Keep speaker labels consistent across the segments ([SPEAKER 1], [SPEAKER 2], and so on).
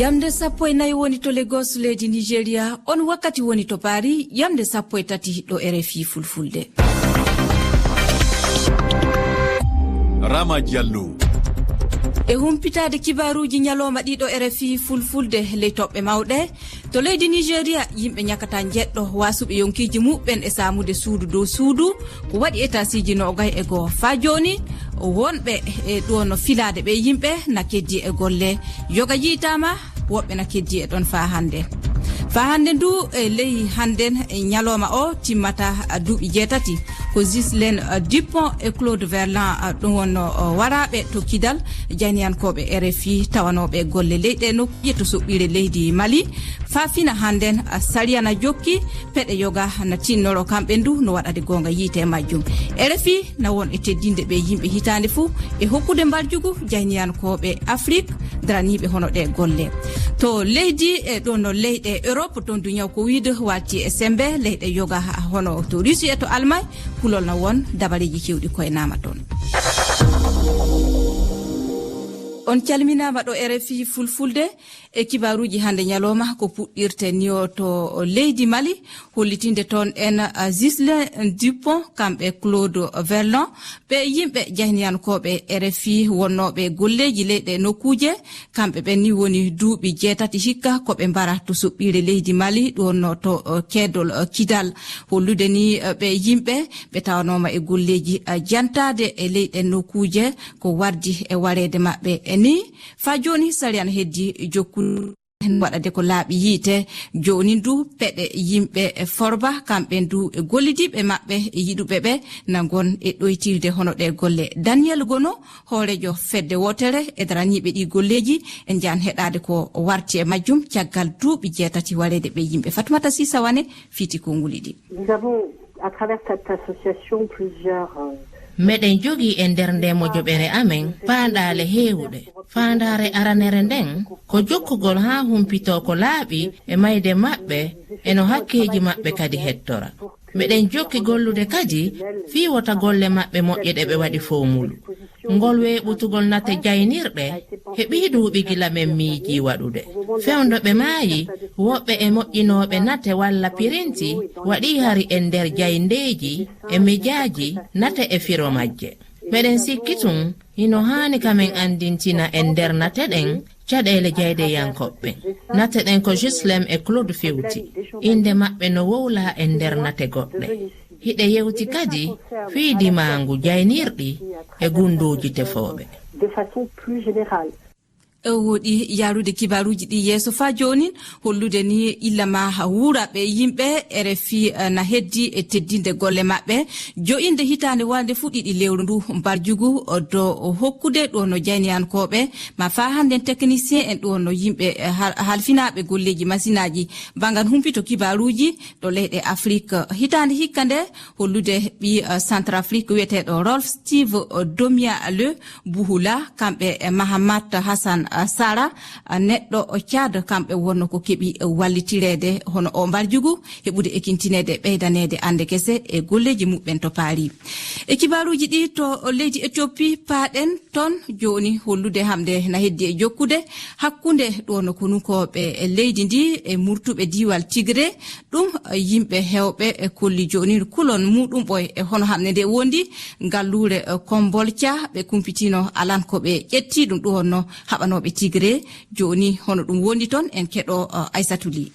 [SPEAKER 1] Yamde sappo e nayi woni to Lagos leydi Nigeria, on wakkati woni to Paris, yamde sappo e tati do RFI fulfulde.
[SPEAKER 2] Rama Diallo.
[SPEAKER 1] E humpitade kibaruji nyaloma ɗiɗo RFI fulfulde ley toɓɓe mawɗe to leydi Nigeria yimɓe nyakata jeddo wasuɓe yonkiji muɓɓen e samude suudu dow suudu ko waɗi étasiji nogay e go fa joni wonɓe e ɗo no filade ɓe yimɓe na keddi e golle yoga yitama woɓɓe na keddi e ɗon fa hande ndu e ley handen e nyaloma o timmata duuɓi jeetati ko Gislen Dupont e Claude Verlan ɗum wonno waraɓe to kidal janiyankoɓe RFI tawanoɓe golle leyɗe no yetto soɓɓire leydi Mali fa fina handen sariyana jokki peɗe yoga na tinnoro kamɓe ndu no waɗade gonga yiite majjum RFI na won e teddinde ɓe yimɓe hitande fuu e hokkude mbarjugu janiyankoɓe Afrique daraniɓe hono ɗe golle to leydi e ɗo no leyɗe Europe ton duniya ko wiide watti e sembe leyɗe yoga hono to Russie e to Allemagne kulol na won dabareji kewɗi koye nama toon. On calminama ɗo RFI fulfulde e kibaruji hande nyaloma ko puɗɗirte ni to leydi Mali hollitinde toon en Gislen Dupont kamɓe Claude Verlan ɓe yimɓe jahniyankoɓe RFI wonnoɓe golleji leyɗe nokkuje kamɓe ɓen ni woni duuɓi jeetati hikka koɓe mbara to soɓɓire leydi Mali ɗon to keedol Kidal hollude ni ɓe yimɓe ɓe tawanoma e golleji jantade e leyɗe nokkuje ko wardi e warede maɓɓe ni fa joni sariyan heddi jokku waɗade ko laaɓi yiite joni ndu peɗe yimɓe forba kamɓe ndu e gollidiɓe maɓɓe yiɗuɓe ɓe nagon e ɗoytirde hono ɗe golle Daniel Gono hoorejo fedde wotere e daraniɓe ɗi golleji en jan heɗade ko warti e majjum caggal duuɓi jeetati warede ɓe yimɓe Fatoumata Sisa Wane fiti konguli ɗi.
[SPEAKER 3] Nous avons à travers cette association plusieurs
[SPEAKER 4] meɗen jogi e nder ndemojoɓere amen faandale heewuɗe faandare aranere nden ko jokkugol ha humpito ko laaɓi e mayde maɓɓe eno hakkeji maɓɓe kadi hettora meɗen jokki gollude kadi fiwota golle maɓɓe moƴƴeɗe ɓe waɗi fowmulu ngol weeɓutugol nate jaynirɗe heɓi duuɓi gila men miiji waɗude fewdoɓe maayi woɓɓe e moƴƴinoɓe nate walla pirinti waɗi hari e nder jayndeji e mijaaji nate e firo majje meɗen sikkitun hino haani kamen andintina e nder nate ɗen caɗele jaydeyankoɓɓe nate ɗen ko Gislen e Claude fewti inde maɓɓe no wowla e nder nate goɗɗe hiɗe yewti kadi fiidi mangu jaynirɗi e gundoji tefoɓe
[SPEAKER 3] de façon plus générale.
[SPEAKER 1] Woɗi yarude kibaruji ɗi yeeso fa jonin hollude ni illama wura ɓe yimɓe RFI na heddi e teddinde golle maɓɓe jo'inde hitande wande fuɗɗiɗi lewru ndu mbarjugu do hokkude ɗo no jayniyankoɓe ma fa handen technicien en ɗo no yimɓe halfinaɓe golleji masinaji bangan humpito kibaruji ɗo leyɗe Afrique hitande hikka nde hollude ɓi Centrafrique wiyeteɗo Rolf Steve Domia Le Buhula kamɓe Mahamat Hassan Sara neɗɗo Tchad kamɓe wonno ko keɓi wallitirede hono o mbarjugu heɓude ekintinede ɓeydanede ande kese e golleji muɓɓen to Paris e kibaruji ɗi to leydi Éthiopie paaɗen ton joni hollude hamde na heddi e jokkude hakkunde ɗo no konukoɓe leydi ndi e murtuɓe diwal Tigré ɗum yimɓe hewɓe e kolli joni kulon muɗum ɓoy e hono hamde nde wondi ngallure Kombolcha ɓe kumpitino alan ko ɓe ƴetti ɗum ɗo no haɓanoɓe Tigré joni hono ɗum wondi ton en keɗo Aissatou Ly.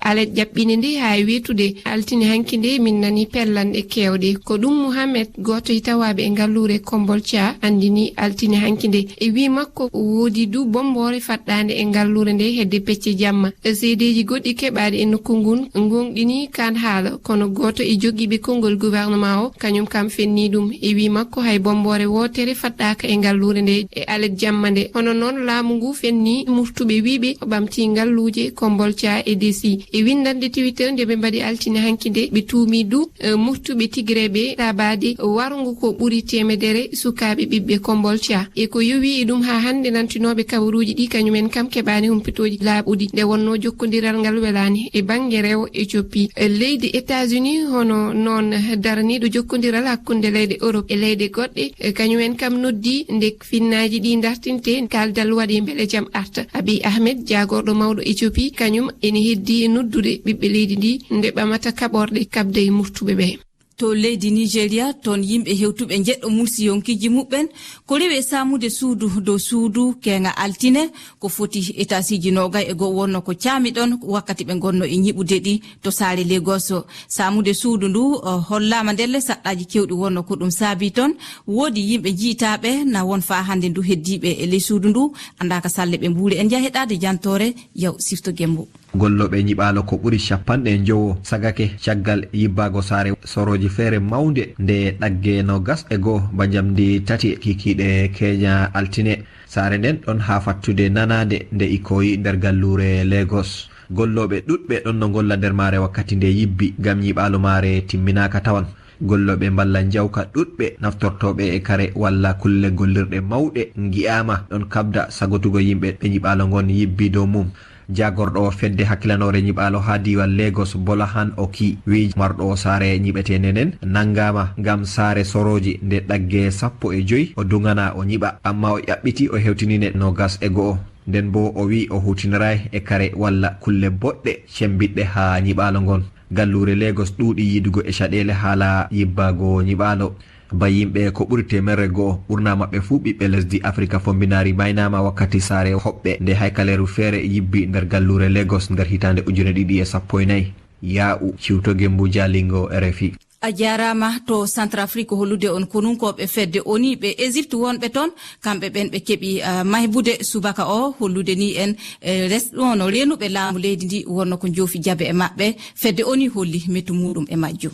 [SPEAKER 5] alet jaɓɓini ndi ha wetude altini hanki nde min nani pellanɗe kewɗe ko ɗum Mohamed goto tawaɓe e ngallure Kombolcha andini altini hanki nde e wi makko woodi du bombore faɗɗande e ngallure nde hedde pecce jamma seedeji goɗɗi keɓaɗe e nokku ngun gonɗini kan haala kono goto e jogiiɓe konngol gouvernement o kañum kam fenni ɗum e wi makko hay bombore wotere faɗɗaka e ngallure nde e alet jamma nde hono noon laamu ngu fenni murtuɓe wiɓe ɓamti ngalluje Kombolcha e Desi e windande Twitter nde ɓe mbaɗi altine hankide ɓe tuumi du moftuɓe tigreɓe labade warngu ko ɓuri temedere sukaɓe ɓiɓɓe Kombolcha e ko yowi ɗum ha hande nantinoɓe kabaruji ɗi kañumen kam keɓani humpitoji laaɓuɗi nde wonno jokkodiral ngal welani e banggue rewo Éthiopie leydi États-Unis hono noon darniɗo jokkodiral hakkunde leyɗe Europe e leyɗe goɗɗe kañumen kam noddi nde finnaji ɗi dartinte kaldal waɗi beele jaam arta. Abiy Ahmed jagorɗo mawɗo Éthiopie kañum ene heddi noddude ɓiɓɓe leydi ndi nde ɓamata kaɓorɗe kabde e murtuɓe ɓe.
[SPEAKER 1] To leydi Nigeria ton yimɓe hewtuɓe jeɗɗo mulsi yonkiji muɓɓen ko rewi samude suudu dow suudu kenga altine ko foti étasiji nogay e go wonno ko caami ɗon wakkati ɓe gonno e ñiɓude ɗi to saare Lagos. Samude suudu ndu hollama ndelle saɗɗaji kewɗi wonno ko ɗum saabi ton woodi yimɓe jiitaɓe na won fa hande ndu heddiɓe e ley suudu ndu andaka salle ɓe mbuuri en jaa heɗade jantore yaw sifto gembo.
[SPEAKER 6] golloɓe ñiɓalo ko ɓuri 50 sagake caggal yibbago saare soroji feere mawde nde ɗagge 21 ba jamdi 3 kikiɗe Kenya altine. saare nden ɗon ha fattude nanade nde ikoyi nder gallure Lagos. golloɓe ɗuɗɓe ɗon no golla nder maare wakkati nde yibbi gam ñiɓalo maare timminaka tawan. golloɓe mballa jawka ɗuɗɓe naftortoɓe e kare walla kulle gollirɗe mawɗe gi'ama ɗon kabda sagotugo yimɓe ɓe ñiɓalo ngon yibbi dow mum. jagorɗo fedde hakkilanore ñiɓalo ha diwan Lagos Bolahan Oki wi marɗo saare ñiɓetene nen nangama gam saare soroji nde ɗagge 15 o dungana o ñiɓa amma o ƴaɓɓiti o hewtinine 21 nden bo o wi o hutiniray e kare walla kulle boɗɗe cembiɗɗe ha ñiɓalo ngon. gallure Lagos ɗuuɗi yidugo e caɗele haala yibbago ñiɓalo. ba yimɓe ko ɓuri 100 ɓurna maɓɓe fuu ɓiɓɓe lesdi Afrika fombinari maynama wakkati saare hoɓɓe nde haykaleru feere yibbi nder gallure Lagos nder hitande 2014. yaa'u ciwtogembu jalingo RFI.
[SPEAKER 1] A jarama to Centrafrique hollude on konunkoɓe fedde oni ɓe Égypte wonɓe ton kamɓe ɓen ɓe keɓi mahbude subaka o hollude ni en resɗo no renuɓe laamu leydi ndi wonno ko joofi jabe e maɓɓe fedde oni holli metu muɗum e majjum.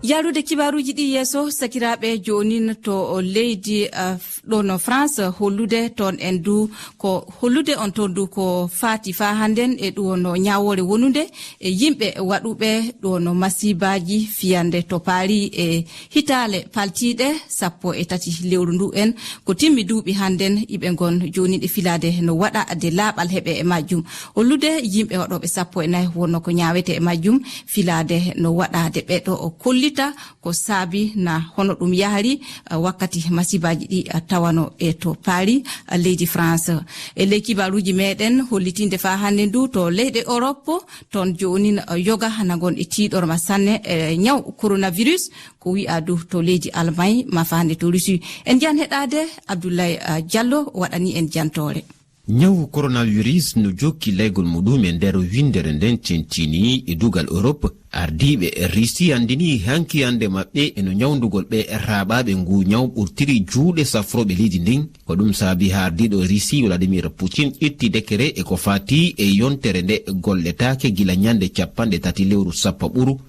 [SPEAKER 1] yarude kibaruji ɗi yeso sakiraɓe jonin to leydi ɗo France hollude ton en du ko hollude on ton du ko fati fa handen e ɗo no nyawore wonude e yimɓe waɗuɓe ɗo no masibaji fiyande to paari e hitale paltiɗe 13 lewru ndu en ko timmi duuɓi handen iɓe gon joni ɗe filade no waɗa de laaɓal heɓe e majjum hollude yimɓe waɗoɓe 14 wonno ko nyawete e majjum filade no waɗa de ɓeɗo o kolli ko saabi na hono ɗum yahari wakkati masibaji ɗi tawano e to paari leydi France e ley kibaruji meɗen hollitinde fa hande ndu to leyɗe Europe ton jonin yoga hanagon e tiɗorma sanne e nyaw coronavirus ko wi'a du to leydi Allemagne ma fa hande to Russie en jan heɗade Abdoulaye Diallo waɗani en jantore.
[SPEAKER 7] nyawu coronavirus no jokki laygol muɗum e nder windere nden centini e dugal Europe ardiɓe Russie andini hankiyande maɓɓe eno nyawdugol ɓe raɓaɓe ngu nyaw ɓurtiri juuɗe safroɓe leydi ndin ko ɗum saabi ha ardiɗo Russie Vladimir Putin itti décret e ko fati e yontere nde golletake gila nyande 30 lewru sappo ɓuru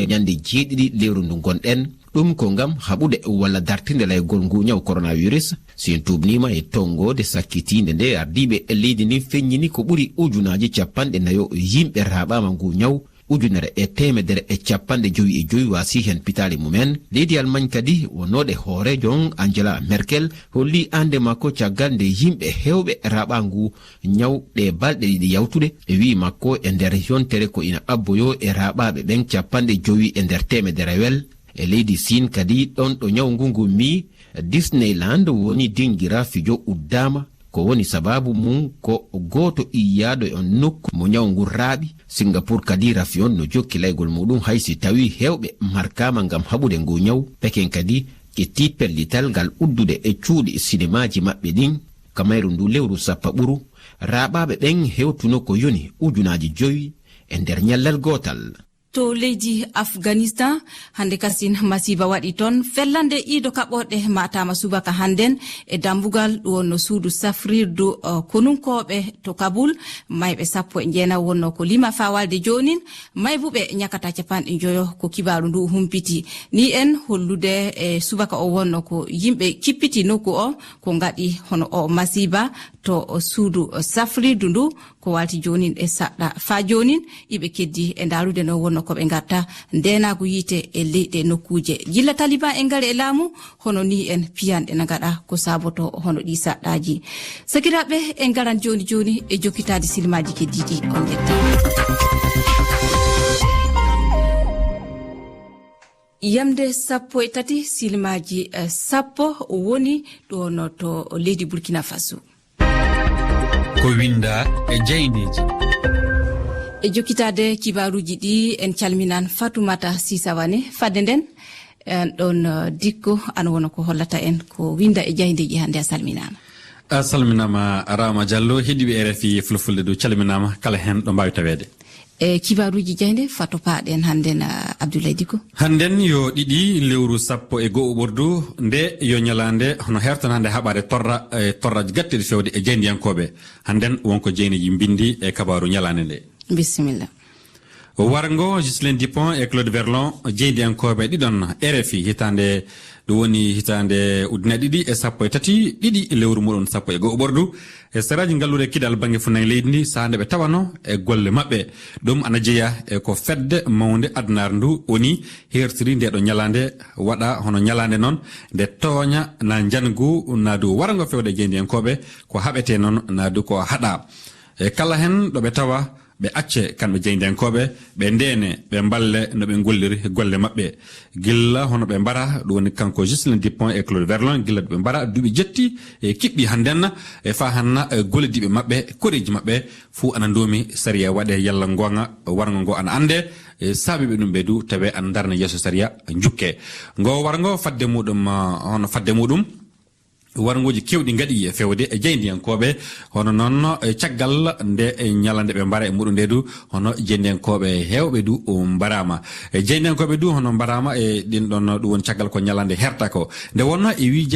[SPEAKER 7] nyande 7 lewru ndu gonɗen ɗum ko ngam haɓude walla dartinde laygol ngu nyaw coronavirus sin tubnima e tongode sakkitinde nde ardiɓe leydi ndin feññini ko ɓuri ujunaji 40 yimɓe raɓama ngu nyaw 155 wasi hen pitali mumen. leydi Allemagne kadi wonnoɗe hoorejon Angela Merkel holli ande makko caggal nde yimɓe hewɓe raɓangu nyaw ɗe balɗe ɗiɗi yawtude e wi makko e nder yontere ko ina abboyo e raɓaɓe ɓen 50 e nder temederewel. e leydi Sin kadi ɗon ɗo nyaw ngu mi Disneyland woni dingira fijo uddama ko woni sababu mum ko goto iyaɗo on nokku mo nyaw ngu raaɓi. Singapore kadi rafi on no jokki laygol muɗum haysi tawi hewɓe markama ngam haɓude ngu nyaw. Pekin kadi ƴetti pellital ngal uddude e cuuɗi sinemaji maɓɓe ɗin kamayru ndu lewru sappa ɓuru raɓaɓe ɓen hewtuno ko yoni 5,000 e nder nyallal gotal.
[SPEAKER 1] To leydi Afghanistan hande kasin masiba waɗi ton fellande ido kaɓorɗe matama subaka handen e dambugal wonno suudu safrirdu konunkoɓe to Kabul mayɓe 19 wonno ko lima fa walde jonin maybuɓe nyakata 50 ko kibaru ndu humpiti ni en hollude e subaka o wonno ko yimɓe kippiti nokku o ko ngadi hono o masiba to suudu safridu ndu ko walti jonin e saɗɗa fa jonin iɓe keddi e ndarude no wonno koɓe gatta ndenago yite e leyɗe nokkuje gilla taliban e ngari e laamu hono ni en piyanɗe na gaɗa ko saboto hono ɗi saɗɗaji sakiraɓe en garan joni e jokkitade silmaji keddiɗi on jetta yamde 13 silmaji 10 woni ɗo to leydi Burkina Faso
[SPEAKER 2] ko winda e jeyneji
[SPEAKER 1] e jokkitade kibaruji ɗi en calminan Fatoumata Sisawane fadde nden en ɗon dikko an wona ko hollata en ko winda e jeyneji hande a salminama
[SPEAKER 8] a salminama Rama Diallo heeɗiɓe RFI fulfulde do calminama kala hen ɗo mbawi tawede
[SPEAKER 1] e kibaruji jeyde fato paaɗen hannden Abdoulaye Dicko
[SPEAKER 8] hannden yo ɗiɗi lewru 10 ɓordu nde yo ñalande hono hertanande haɓade torraji gatteɗe fewde e jeyndiyankoɓe hannden wonko jeyniji bindi e kabaru ñalande nde
[SPEAKER 1] bisimilla
[SPEAKER 8] wargo Ghislaine Dupont e Claude Verlon jeyndiyankoɓe ɗiɗon RFI hitande ɗum woni hitande ujune ɗiɗi e 13 ɗiɗi lewru muɗum 10 ɓordu e saraji ngallude kidal banggue funnangue leydi ndi sahande ɓe tawano e golle mabɓe ɗum ana jeeya e ko fedde mawde adnar ndu woni hertiri nde ɗo ñalande waɗa hono ñalande noon nde tooña na jangu nadu wargo fewde jeyndiyankoɓe ko haɓete noon nadu ko haɗa e kala hen ɗo ɓe tawa ɓe acce kamɓe jeyndiyankoɓe ɓe ndene ɓe balle no ɓe golliri golle mabɓe gilla hono ɓe mbara ɗum woni kanko Ghislaine Dupont e Claude Verlon gilla ɓe mbara duuɓi jetti e kiɓɓi hannden e fa hanna gollediɓe mabɓe koreji mabɓe fuu ana ndoomi saria waɗe yalla gonga wargo ngo ana ande saabiɓe ɗum ɓe du tawe ana darna yesso saria jukke ngo wargo fadde muɗum hono fadde muɗum warngoji kewɗi gaɗi e fewde e jeyndiyankoɓe hono noon caggal nde ñalande ɓe mbara e muɗum nde du hono jeyndiyankoɓe hewɓe du mbarama e jeyndiyankoɓe du hono mbarama e ɗin ɗon ɗum woni caggal ko ñalande herta ko nde wonno e wi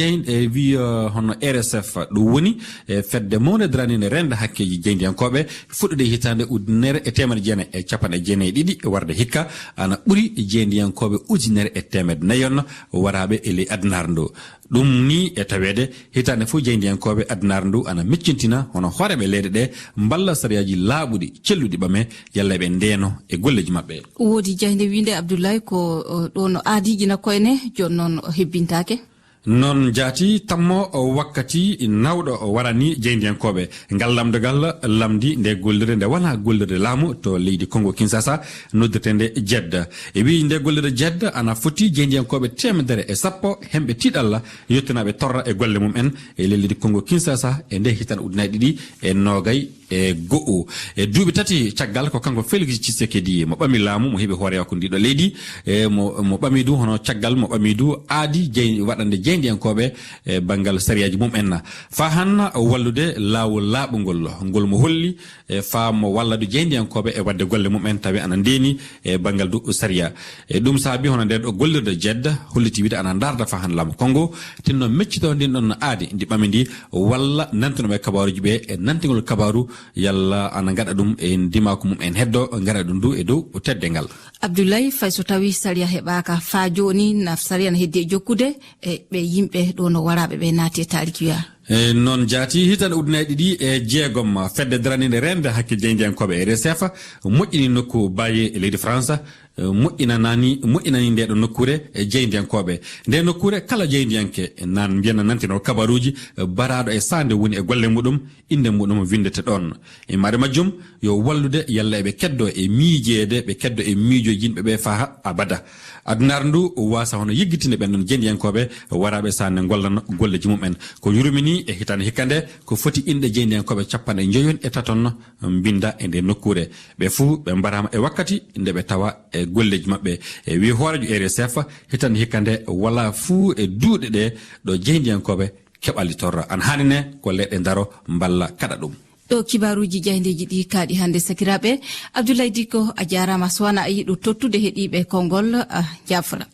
[SPEAKER 8] wi hono RSF ɗum woni e fedde mawde draninde rende hakkeji jeyndiyankoɓe fuɗɗude hitande ujunere e temedde jeenayi e capanɗe jeenayi ɗiɗi warde hikka ana ɓuuri jeyndiyankoɓe ujunere e temedde nayyon waraɓe e ley adnar ndu ɗum ni e tawede hitande fof jeyndiyankoɓe adnar ndu ana meccintina hono hooreɓe leyɗe ɗe mballa sariyaji laaɓuɗi celluɗi ɓame yalla ɓe ndeno e golleji mabɓe
[SPEAKER 1] woodi jeyde winde Abdoulaye ko ɗo no aadiji nakkoyne joni noon hebbintake
[SPEAKER 8] non jaati tammo wakkati nawɗo warani jeyndiyankoɓe ngal lamdogal lamdi nde gollirde nde wona gollirde laamu to leydi Congo Kinshasa noddirtende jedda e wi nde gollirde jedda ana foti jeyndiyankoɓe 110 hemɓe tiiɗalla yettanaɓe torra e golle mum en e leydi Congo Kinshasa e nde hitan ujunaje ɗiɗi e nogay e go'o e duuɓi tati caggal ko kanko Félix Tshisekedi mo ɓami laamu mo heeɓi hoore wakko ndiɗo leydi e mo ɓami du hono caggal mo ɓami du aadi waɗande jeyndiyankoɓe e banggal sariyaji mum en fa han wallude laawol laaɓugol ngol mo holli e fa mo walladu jeyndiyankoɓe e wadde golle mum en tawi ana ndeni e banggal du sariya e ɗum saabi hono nden ɗo gollirde jedda holliti wiide ana darda fa han laamu Congo tinno meccito ndin ɗon aadi ndi ɓami ndi walla nantinoɓe kabaruji ɓe e nantigol kabaru yalla ana gaɗa ɗum e ndimaku mum en heddo gaɗa ɗum du e dow tedde ngal
[SPEAKER 1] Abdoulaye fay so tawi sariya heɓaka fa joni naf sariya na heddi e jokkude e ɓe yimɓe ɗo no waraɓe ɓe naati e tarikiya
[SPEAKER 8] e noon jaati hitande ujunaje ɗiɗi e jeegom fedde draninde rende hakke jeyndiyankoɓe RSF moƴƴini nokku baye e leydi France moƴƴinani nde ɗo nokkure e jeyndiyankoɓe nde nokkure kala jeyndiyanke nan mbiyana nantino kabaruji baraɗo e sande woni e golle muɗum inde muɗum windete ɗon e mare majjum yo wallude yalla eɓe keddo e miijede ɓe keddo e miijoji yimɓeɓe fa abada adnar ndu wasa hono yeggitinde ɓen ɗon jeyndiyankoɓe waraɓe sande gollano golleji mum en ko yurmini e hitande hikkande ko foti inɗe jeyndiyankoɓe 50 binda e nde nokkure ɓe fuu ɓe mbarama e wakkati nde ɓe tawa e golleji mabɓe e wi hoorejo RSF hitande hikkande wala fuu e duuɗe ɗe ɗo jeyndiyankoɓe keɓali torra an hanine ko leɗɗe daro mballa kaɗa ɗum
[SPEAKER 1] ɗo kibaruji jeydeji ɗi kaaɗi hande sakiraɓe Abdoulaye Dicko a jarama sowana a yiɗo tottude heeɗiɓe konngol jafra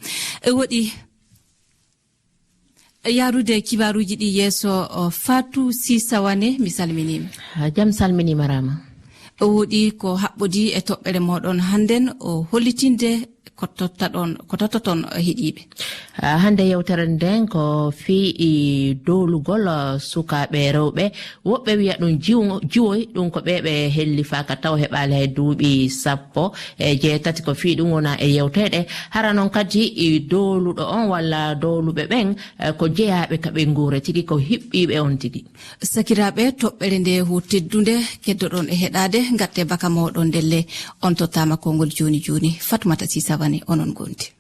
[SPEAKER 1] e woɗi yarude kibaruji ɗi yeeso Fatou Sisawane mi salminima
[SPEAKER 4] jam salminima Rama
[SPEAKER 1] o woɗi ko haɓɓodi e toɓɓere moɗon hannden o hollitinde ko tottoton hiɗiɓe.
[SPEAKER 4] Hande yewtere nden ko fii dowlugol sukaɓe rewɓe woɓɓe wiya ɗum jiwoy ɗum ko ɓeɓe helli faka taw heɓali hay duuɓi 17 ko fii ɗum wona e yewteɗe hara noon kadi dowluɗo on walla dowluɓe ɓen ko jeeyaɓe kaɓe nguure tigui ko hiɓɓiɓe on tigui.
[SPEAKER 1] Sakiraɓe toɓɓere nde hu teddude keddoɗon e heɗade gatte baka mawɗon ndelle on tottama kongol joni Fatoumata Sisavane onon gondi.